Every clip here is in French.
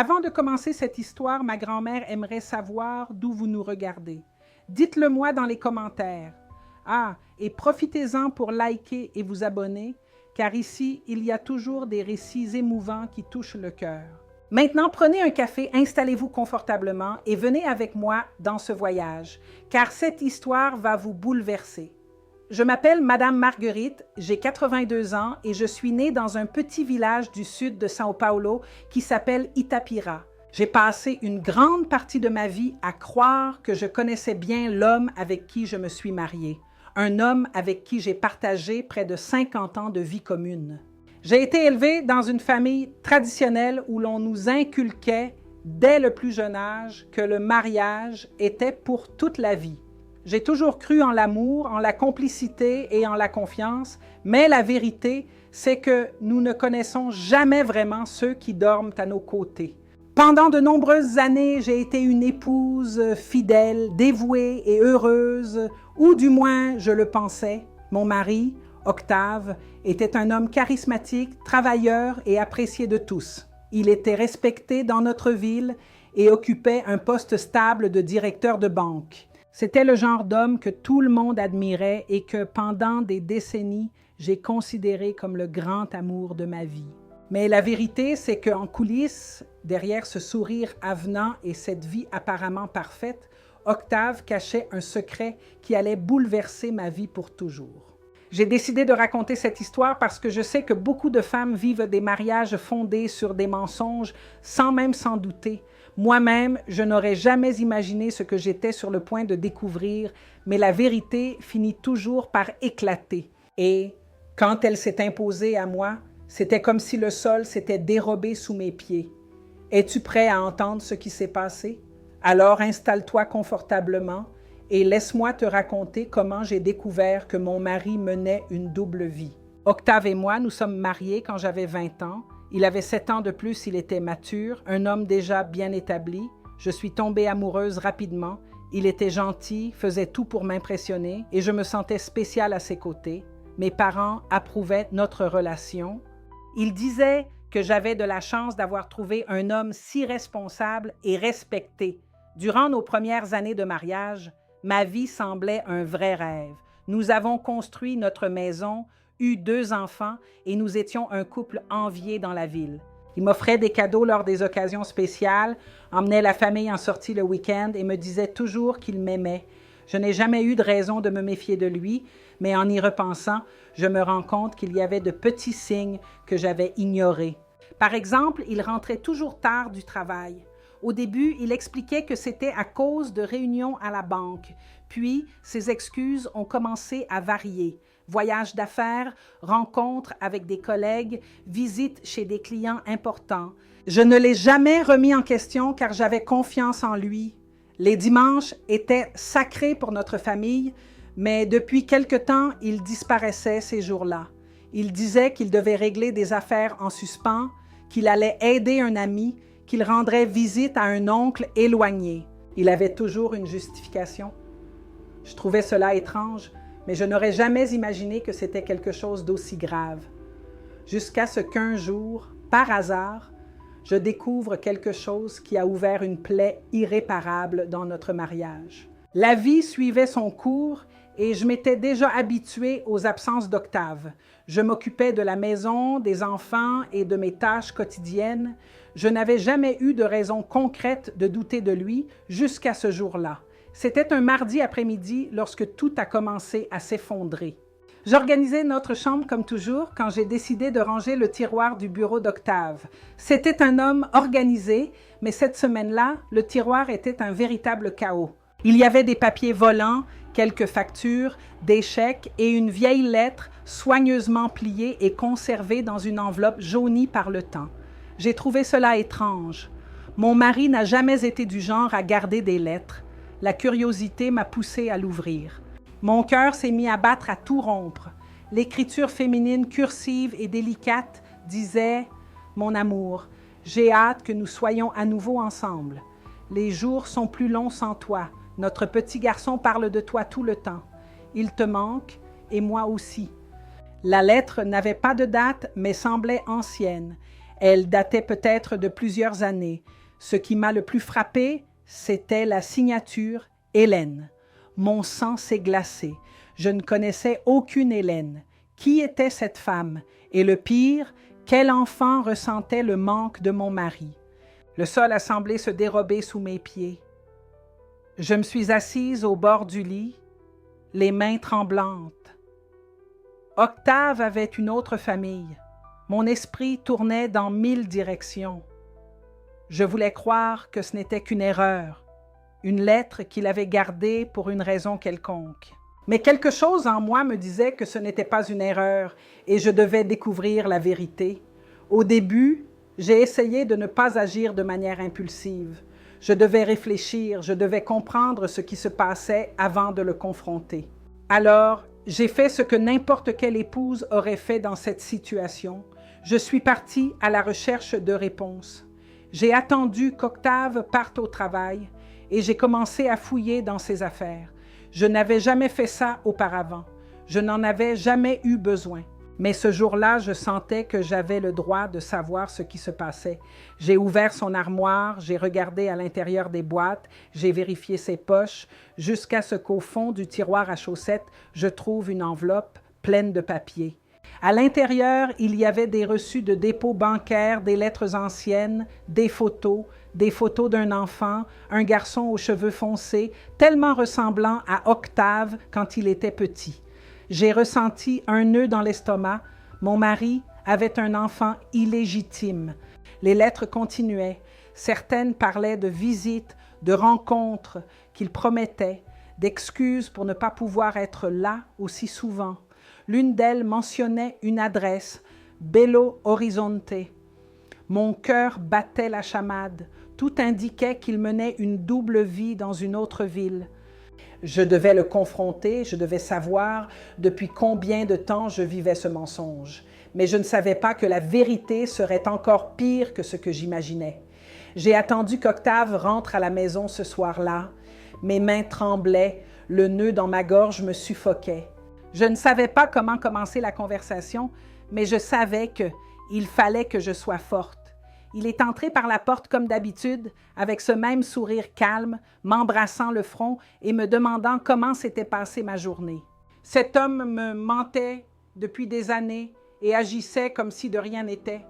Avant de commencer cette histoire, ma grand-mère aimerait savoir d'où vous nous regardez. Dites-le moi dans les commentaires. Ah, et profitez-en pour liker et vous abonner, car ici, il y a toujours des récits émouvants qui touchent le cœur. Maintenant, prenez un café, installez-vous confortablement et venez avec moi dans ce voyage, car cette histoire va vous bouleverser. Je m'appelle Madame Marguerite, j'ai 82 ans et je suis née dans un petit village du sud de São Paulo qui s'appelle Itapira. J'ai passé une grande partie de ma vie à croire que je connaissais bien l'homme avec qui je me suis mariée, un homme avec qui j'ai partagé près de 50 ans de vie commune. J'ai été élevée dans une famille traditionnelle où l'on nous inculquait dès le plus jeune âge que le mariage était pour toute la vie. J'ai toujours cru en l'amour, en la complicité et en la confiance, mais la vérité, c'est que nous ne connaissons jamais vraiment ceux qui dorment à nos côtés. Pendant de nombreuses années, j'ai été une épouse fidèle, dévouée et heureuse, ou du moins je le pensais. Mon mari, Octave, était un homme charismatique, travailleur et apprécié de tous. Il était respecté dans notre ville et occupait un poste stable de directeur de banque. C'était le genre d'homme que tout le monde admirait et que pendant des décennies, j'ai considéré comme le grand amour de ma vie. Mais la vérité, c'est qu'en coulisses, derrière ce sourire avenant et cette vie apparemment parfaite, Octave cachait un secret qui allait bouleverser ma vie pour toujours. J'ai décidé de raconter cette histoire parce que je sais que beaucoup de femmes vivent des mariages fondés sur des mensonges sans même s'en douter. Moi-même, je n'aurais jamais imaginé ce que j'étais sur le point de découvrir, mais la vérité finit toujours par éclater. Et quand elle s'est imposée à moi, c'était comme si le sol s'était dérobé sous mes pieds. Es-tu prêt à entendre ce qui s'est passé? Alors installe-toi confortablement et laisse-moi te raconter comment j'ai découvert que mon mari menait une double vie. Octave et moi, nous sommes mariés quand j'avais 20 ans. Il avait 7 ans de plus, il était mature, un homme déjà bien établi. Je suis tombée amoureuse rapidement. Il était gentil, faisait tout pour m'impressionner et je me sentais spéciale à ses côtés. Mes parents approuvaient notre relation. Ils disaient que j'avais de la chance d'avoir trouvé un homme si responsable et respecté. Durant nos premières années de mariage, ma vie semblait un vrai rêve. Nous avons construit notre maison, eu 2 enfants et nous étions un couple envié dans la ville. Il m'offrait des cadeaux lors des occasions spéciales, emmenait la famille en sortie le week-end et me disait toujours qu'il m'aimait. Je n'ai jamais eu de raison de me méfier de lui, mais en y repensant, je me rends compte qu'il y avait de petits signes que j'avais ignorés. Par exemple, il rentrait toujours tard du travail. Au début, il expliquait que c'était à cause de réunions à la banque. Puis, ses excuses ont commencé à varier. Voyages d'affaires, rencontres avec des collègues, visites chez des clients importants. Je ne l'ai jamais remis en question car j'avais confiance en lui. Les dimanches étaient sacrés pour notre famille, mais depuis quelque temps, il disparaissait ces jours-là. Il disait qu'il devait régler des affaires en suspens, qu'il allait aider un ami, qu'il rendrait visite à un oncle éloigné. Il avait toujours une justification. Je trouvais cela étrange, mais je n'aurais jamais imaginé que c'était quelque chose d'aussi grave. Jusqu'à ce qu'un jour, par hasard, je découvre quelque chose qui a ouvert une plaie irréparable dans notre mariage. La vie suivait son cours et je m'étais déjà habituée aux absences d'Octave. Je m'occupais de la maison, des enfants et de mes tâches quotidiennes. Je n'avais jamais eu de raison concrète de douter de lui jusqu'à ce jour-là. C'était un mardi après-midi lorsque tout a commencé à s'effondrer. J'organisais notre chambre comme toujours quand j'ai décidé de ranger le tiroir du bureau d'Octave. C'était un homme organisé, mais cette semaine-là, le tiroir était un véritable chaos. Il y avait des papiers volants, quelques factures, des chèques et une vieille lettre soigneusement pliée et conservée dans une enveloppe jaunie par le temps. J'ai trouvé cela étrange. Mon mari n'a jamais été du genre à garder des lettres. La curiosité m'a poussée à l'ouvrir. Mon cœur s'est mis à battre à tout rompre. L'écriture féminine cursive et délicate disait « Mon amour, j'ai hâte que nous soyons à nouveau ensemble. Les jours sont plus longs sans toi. Notre petit garçon parle de toi tout le temps. Il te manque et moi aussi. » La lettre n'avait pas de date, mais semblait ancienne. Elle datait peut-être de plusieurs années. Ce qui m'a le plus frappé, c'était la signature Hélène. Mon sang s'est glacé. Je ne connaissais aucune Hélène. Qui était cette femme? Et le pire, quel enfant ressentait le manque de mon mari? Le sol a semblé se dérober sous mes pieds. Je me suis assise au bord du lit, les mains tremblantes. Octave avait une autre famille. Mon esprit tournait dans 1000 directions. Je voulais croire que ce n'était qu'une erreur, une lettre qu'il avait gardée pour une raison quelconque. Mais quelque chose en moi me disait que ce n'était pas une erreur et je devais découvrir la vérité. Au début, j'ai essayé de ne pas agir de manière impulsive. Je devais réfléchir, je devais comprendre ce qui se passait avant de le confronter. Alors, j'ai fait ce que n'importe quelle épouse aurait fait dans cette situation. Je suis partie à la recherche de réponses. J'ai attendu qu'Octave parte au travail et j'ai commencé à fouiller dans ses affaires. Je n'avais jamais fait ça auparavant. Je n'en avais jamais eu besoin. Mais ce jour-là, je sentais que j'avais le droit de savoir ce qui se passait. J'ai ouvert son armoire, j'ai regardé à l'intérieur des boîtes, j'ai vérifié ses poches, jusqu'à ce qu'au fond du tiroir à chaussettes, je trouve une enveloppe pleine de papiers. À l'intérieur, il y avait des reçus de dépôt bancaire, des lettres anciennes, des photos d'un enfant, un garçon aux cheveux foncés, tellement ressemblant à Octave quand il était petit. J'ai ressenti un nœud dans l'estomac. Mon mari avait un enfant illégitime. Les lettres continuaient. Certaines parlaient de visites, de rencontres qu'il promettait, d'excuses pour ne pas pouvoir être là aussi souvent. L'une d'elles mentionnait une adresse, Belo Horizonte. Mon cœur battait la chamade. Tout indiquait qu'il menait une double vie dans une autre ville. Je devais le confronter, je devais savoir depuis combien de temps je vivais ce mensonge. Mais je ne savais pas que la vérité serait encore pire que ce que j'imaginais. J'ai attendu qu'Octave rentre à la maison ce soir-là. Mes mains tremblaient, le nœud dans ma gorge me suffoquait. Je ne savais pas comment commencer la conversation, mais je savais qu'il fallait que je sois forte. Il est entré par la porte comme d'habitude, avec ce même sourire calme, m'embrassant le front et me demandant comment s'était passée ma journée. Cet homme me mentait depuis des années et agissait comme si de rien n'était.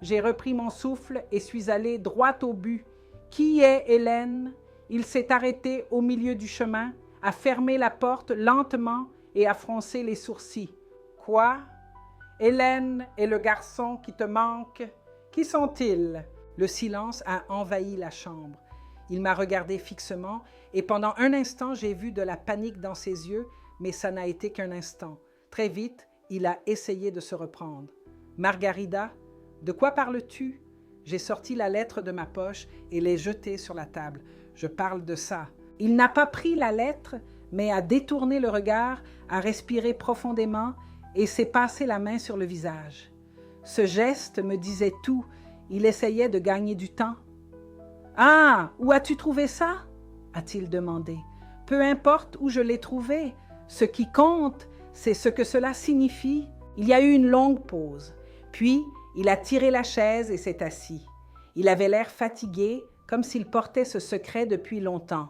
J'ai repris mon souffle et suis allée droit au but. Qui est Hélène? Il s'est arrêté au milieu du chemin, a fermé la porte lentement et a froncé les sourcils. Quoi? Hélène et le garçon qui te manque? Qui sont-ils? Le silence a envahi la chambre. Il m'a regardé fixement et pendant un instant, j'ai vu de la panique dans ses yeux, mais ça n'a été qu'un instant. Très vite, il a essayé de se reprendre. « Margarida, de quoi parles-tu? » J'ai sorti la lettre de ma poche et l'ai jetée sur la table. Je parle de ça. Il n'a pas pris la lettre, mais a détourné le regard, a respiré profondément et s'est passé la main sur le visage. Ce geste me disait tout. Il essayait de gagner du temps. « Ah, où as-tu trouvé ça? » a-t-il demandé. « Peu importe où je l'ai trouvé. Ce qui compte, c'est ce que cela signifie. » Il y a eu une longue pause. Puis, il a tiré la chaise et s'est assis. Il avait l'air fatigué, comme s'il portait ce secret depuis longtemps.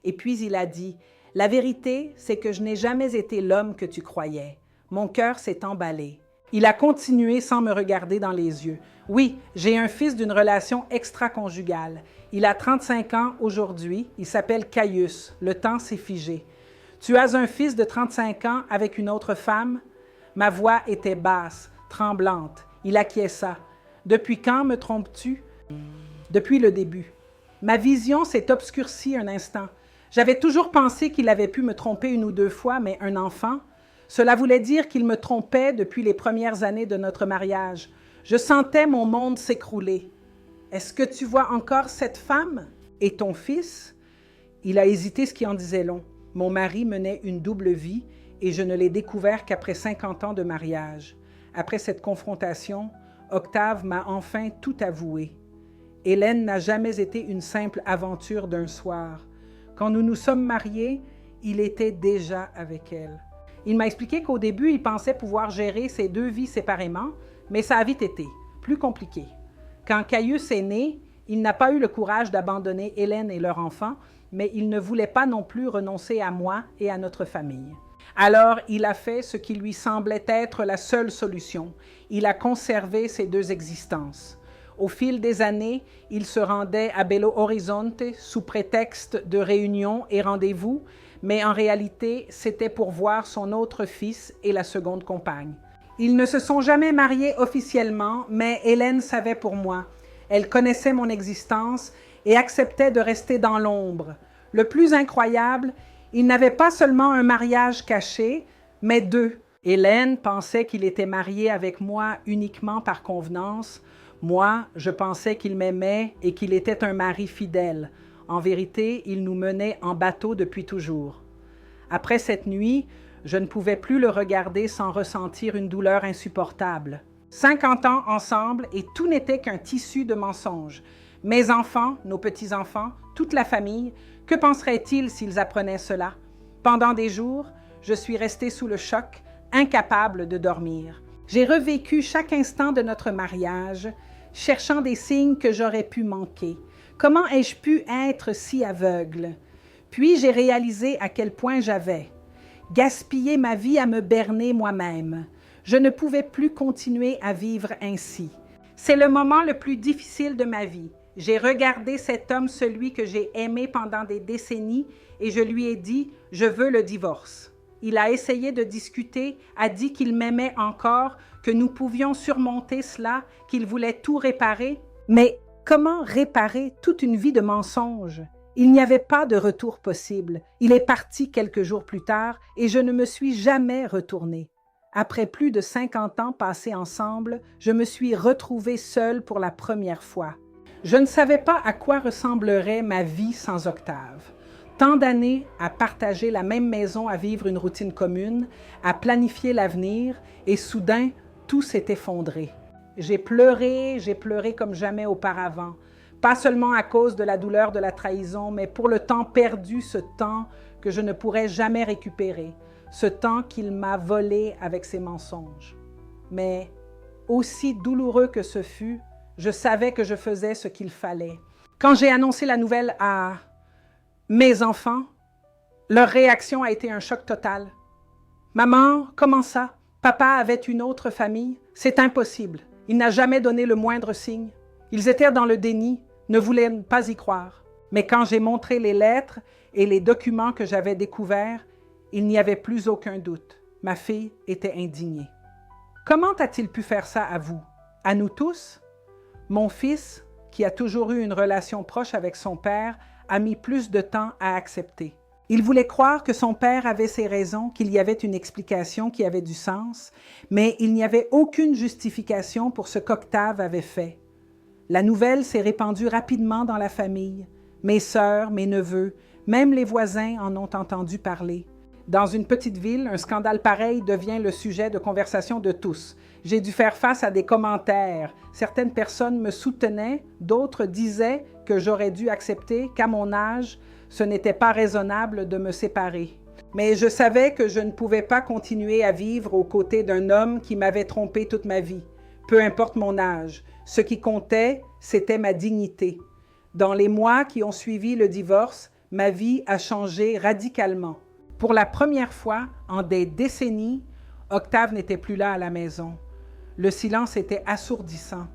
Et puis il a dit « La vérité, c'est que je n'ai jamais été l'homme que tu croyais. Mon cœur s'est emballé. » Il a continué sans me regarder dans les yeux. « Oui, j'ai un fils d'une relation extra-conjugale. Il a 35 ans aujourd'hui. Il s'appelle Caius. Le temps s'est figé. Tu as un fils de 35 ans avec une autre femme? » Ma voix était basse, tremblante. Il acquiesça. « Depuis quand me trompes-tu? » Depuis le début. Ma vision s'est obscurcie un instant. J'avais toujours pensé qu'il avait pu me tromper une ou deux fois, mais un enfant? Cela voulait dire qu'il me trompait depuis les premières années de notre mariage. Je sentais mon monde s'écrouler. « Est-ce que tu vois encore cette femme? Et ton fils? » Il a hésité, ce qui en disait long. Mon mari menait une double vie et je ne l'ai découvert qu'après 50 ans de mariage. Après cette confrontation, Octave m'a enfin tout avoué. Hélène n'a jamais été une simple aventure d'un soir. Quand nous nous sommes mariés, il était déjà avec elle. Il m'a expliqué qu'au début, il pensait pouvoir gérer ces deux vies séparément, mais ça a vite été plus compliqué. Quand Caius est né, il n'a pas eu le courage d'abandonner Hélène et leur enfant, mais il ne voulait pas non plus renoncer à moi et à notre famille. Alors il a fait ce qui lui semblait être la seule solution. Il a conservé ces deux existences. Au fil des années, il se rendait à Belo Horizonte sous prétexte de réunions et rendez-vous, mais en réalité, c'était pour voir son autre fils et la seconde compagne. Ils ne se sont jamais mariés officiellement, mais Hélène savait pour moi. Elle connaissait mon existence et acceptait de rester dans l'ombre. Le plus incroyable, il n'avait pas seulement un mariage caché, mais deux. Hélène pensait qu'il était marié avec moi uniquement par convenance. Moi, je pensais qu'il m'aimait et qu'il était un mari fidèle. En vérité, il nous menait en bateau depuis toujours. Après cette nuit, je ne pouvais plus le regarder sans ressentir une douleur insupportable. 50 ans ensemble et tout n'était qu'un tissu de mensonges. Mes enfants, nos petits-enfants, toute la famille, que penseraient-ils s'ils apprenaient cela? Pendant des jours, je suis restée sous le choc, incapable de dormir. J'ai revécu chaque instant de notre mariage, cherchant des signes que j'aurais pu manquer. Comment ai-je pu être si aveugle? Puis j'ai réalisé à quel point j'avais gaspillé ma vie à me berner moi-même. Je ne pouvais plus continuer à vivre ainsi. C'est le moment le plus difficile de ma vie. J'ai regardé cet homme, celui que j'ai aimé pendant des décennies, et je lui ai dit « Je veux le divorce ». Il a essayé de discuter, a dit qu'il m'aimait encore, que nous pouvions surmonter cela, qu'il voulait tout réparer. Mais comment réparer toute une vie de mensonges? Il n'y avait pas de retour possible. Il est parti quelques jours plus tard et je ne me suis jamais retournée. Après plus de 50 ans passés ensemble, je me suis retrouvée seule pour la première fois. Je ne savais pas à quoi ressemblerait ma vie sans Octave. Tant d'années à partager la même maison, à vivre une routine commune, à planifier l'avenir, et soudain, tout s'est effondré. J'ai pleuré comme jamais auparavant. Pas seulement à cause de la douleur de la trahison, mais pour le temps perdu, ce temps que je ne pourrai jamais récupérer, ce temps qu'il m'a volé avec ses mensonges. Mais, aussi douloureux que ce fut, je savais que je faisais ce qu'il fallait. Quand j'ai annoncé la nouvelle à mes enfants, leur réaction a été un choc total. « Maman, comment ça? Papa avait une autre famille? C'est impossible. Il n'a jamais donné le moindre signe. » Ils étaient dans le déni, ne voulaient pas y croire. Mais quand j'ai montré les lettres et les documents que j'avais découverts, il n'y avait plus aucun doute. Ma fille était indignée. Comment a-t-il pu faire ça à vous? À nous tous? Mon fils, qui a toujours eu une relation proche avec son père, a mis plus de temps à accepter. Il voulait croire que son père avait ses raisons, qu'il y avait une explication qui avait du sens, mais il n'y avait aucune justification pour ce qu'Octave avait fait. La nouvelle s'est répandue rapidement dans la famille. Mes sœurs, mes neveux, même les voisins en ont entendu parler. Dans une petite ville, un scandale pareil devient le sujet de conversation de tous. J'ai dû faire face à des commentaires. Certaines personnes me soutenaient, d'autres disaient que j'aurais dû accepter qu'à mon âge, ce n'était pas raisonnable de me séparer. Mais je savais que je ne pouvais pas continuer à vivre aux côtés d'un homme qui m'avait trompé toute ma vie. Peu importe mon âge, ce qui comptait, c'était ma dignité. Dans les mois qui ont suivi le divorce, ma vie a changé radicalement. Pour la première fois en des décennies, Octave n'était plus là à la maison. Le silence était assourdissant.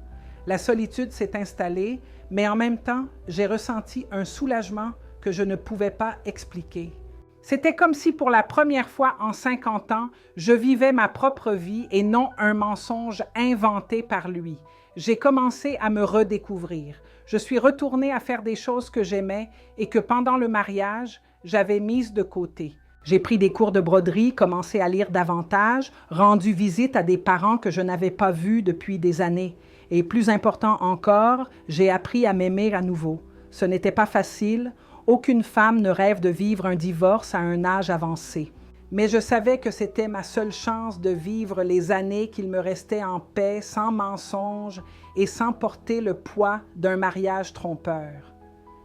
La solitude s'est installée, mais en même temps, j'ai ressenti un soulagement que je ne pouvais pas expliquer. C'était comme si pour la première fois en 50 ans, je vivais ma propre vie et non un mensonge inventé par lui. J'ai commencé à me redécouvrir. Je suis retournée à faire des choses que j'aimais et que pendant le mariage, j'avais mises de côté. J'ai pris des cours de broderie, commencé à lire davantage, rendu visite à des parents que je n'avais pas vus depuis des années. Et plus important encore, j'ai appris à m'aimer à nouveau. Ce n'était pas facile. Aucune femme ne rêve de vivre un divorce à un âge avancé. Mais je savais que c'était ma seule chance de vivre les années qu'il me restait en paix, sans mensonges et sans porter le poids d'un mariage trompeur.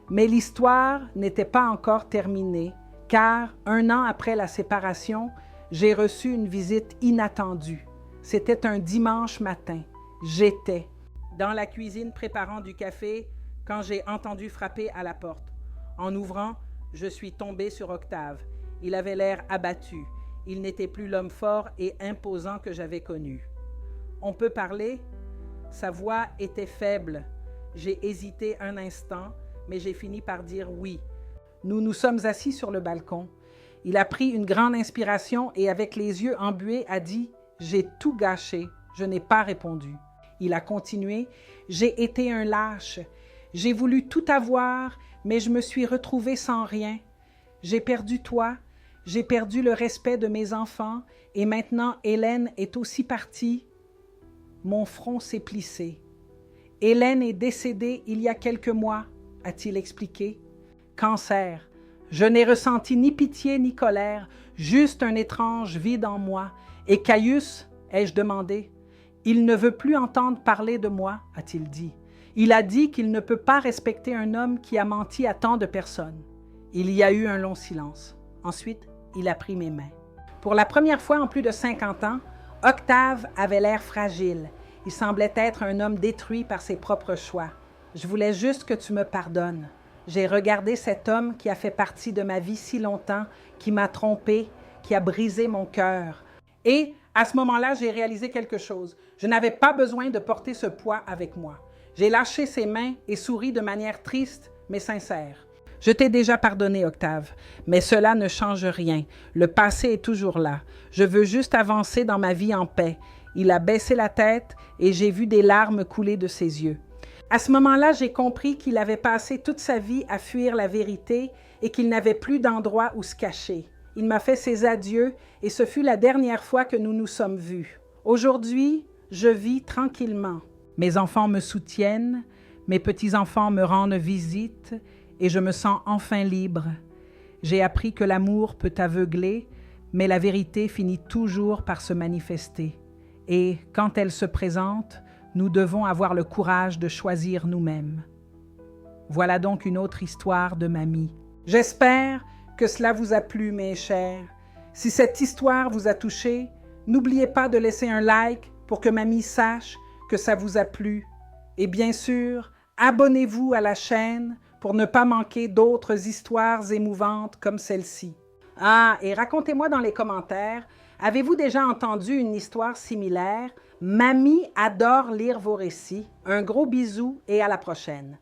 Mais l'histoire n'était pas encore terminée, car 1 an après la séparation, j'ai reçu une visite inattendue. C'était un dimanche matin. J'étais dans la cuisine préparant du café quand j'ai entendu frapper à la porte. En ouvrant, je suis tombée sur Octave. Il avait l'air abattu. Il n'était plus l'homme fort et imposant que j'avais connu. « On peut parler ?» Sa voix était faible. J'ai hésité un instant, mais j'ai fini par dire oui. Nous nous sommes assis sur le balcon. Il a pris une grande inspiration et avec les yeux embués a dit « J'ai tout gâché. Je n'ai pas répondu. » Il a continué « J'ai été un lâche. J'ai voulu tout avoir, mais je me suis retrouvée sans rien. J'ai perdu toi. J'ai perdu le respect de mes enfants et maintenant Hélène est aussi partie. » Mon front s'est plissé. « Hélène est décédée il y a quelques mois, » a-t-il expliqué. « Cancer. Je n'ai ressenti ni pitié ni colère, juste un étrange vide en moi. Et Caius, ai-je demandé. Il ne veut plus entendre parler de moi, a-t-il dit. Il a dit qu'il ne peut pas respecter un homme qui a menti à tant de personnes. Il y a eu un long silence. Ensuite, il a pris mes mains. Pour la première fois en plus de 50 ans, Octave avait l'air fragile. Il semblait être un homme détruit par ses propres choix. Je voulais juste que tu me pardonnes. J'ai regardé cet homme qui a fait partie de ma vie si longtemps, qui m'a trompée, qui a brisé mon cœur. Et à ce moment-là, j'ai réalisé quelque chose. Je n'avais pas besoin de porter ce poids avec moi. J'ai lâché ses mains et souri de manière triste, mais sincère. Je t'ai déjà pardonné, Octave, mais cela ne change rien. Le passé est toujours là. Je veux juste avancer dans ma vie en paix. Il a baissé la tête et j'ai vu des larmes couler de ses yeux. À ce moment-là, j'ai compris qu'il avait passé toute sa vie à fuir la vérité et qu'il n'avait plus d'endroit où se cacher. Il m'a fait ses adieux et ce fut la dernière fois que nous nous sommes vus. Aujourd'hui, je vis tranquillement. Mes enfants me soutiennent, mes petits-enfants me rendent visite et je me sens enfin libre. J'ai appris que l'amour peut aveugler, mais la vérité finit toujours par se manifester. Et quand elle se présente, nous devons avoir le courage de choisir nous-mêmes. Voilà donc une autre histoire de mamie. J'espère que cela vous a plu, mes chers. Si cette histoire vous a touché, n'oubliez pas de laisser un like pour que mamie sache que ça vous a plu. Et bien sûr, abonnez-vous à la chaîne pour ne pas manquer d'autres histoires émouvantes comme celle-ci. Ah, et racontez-moi dans les commentaires, avez-vous déjà entendu une histoire similaire? Mamie adore lire vos récits. Un gros bisou et à la prochaine.